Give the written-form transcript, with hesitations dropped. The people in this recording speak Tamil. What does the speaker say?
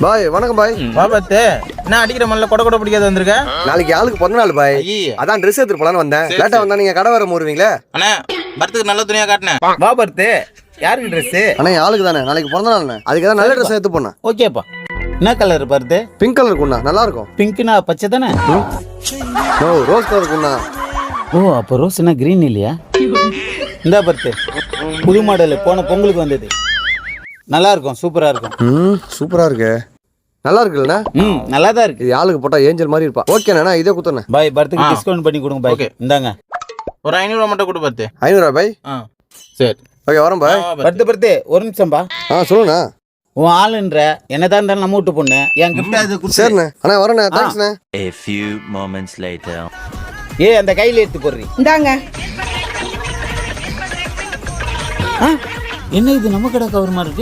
பாய் வணக்கம் பாய். பாபத்து என்ன அடிக்கிற மல்ல கொட கொட பிடிக்காத வந்திருக்க? நாளைக்கு ஆளுக்கு பிறந்த நாள் பாய். அதான் ட்ரெஸ் எடுத்துட்டு போலான்னு வந்தேன். லேட்டா வந்தா நீங்க கடை வர மூடுவீங்களே. அண்ணா பர்த்துக்கு நல்ல துணியா காட்டினேன். பாபத்து யாருக்கு ட்ரெஸ்? அண்ணா ஆளுக்கு தானே, நாளைக்கு பிறந்த நாள். அதுக்கு தான் நல்ல ட்ரெஸ் எடுத்து போனேன். ஓகேப்பா. என்ன கலர் பர்த்து? பிங்க் கலர் குண்ணா நல்லா இருக்கும். பிங்க்னா பச்சை தானே? ஓ ரோஸ் கலர் குண்ணா. ஓ அப்போ ரோஸ்னா கிரீன் இல்லையா? இந்த பர்த்து புது மாடல் போன பொங்கலுக்கு வந்தது. நல்லா இருக்கும், சூப்பரா இருக்கும். சூப்பரா இருக்கு. நல்லா இருக்குல்லண்ணா? நல்லா தான் இருக்கு. இது ஆளுக்கு போட்டா ஏஞ்சல் மாதிரி இருப்பா. ஓகேண்ணா இதே குத்துறேன். பாய் பர்த்துக்கு டிஸ்கவுண்ட் பண்ணி கொடுங்க பாய். ஓகே இந்தாங்க ஒரு 500 ரூபா மட்டும் கொடு பர்த்து. 500 பாய். சரி ஓகே வரேன் பாய். பர்த்து ஒரு நிமிஷம்பா. சொல்லுண்ணா. உன் ஆளுன்ற என்னதான் இருந்தாலும் நம்ம வீட்டு பொண்ணு என் கிஃப்ட் அது குடு. சரிண்ணே. அண்ணா வரேண்ணே. தேங்க்ஸ்ண்ணே. A few moments later. அந்த கையில எடுத்து போடுறீ. இந்தாங்க. என்ன இது நம்ம கடை கவர் மாதிரி இருக்கு?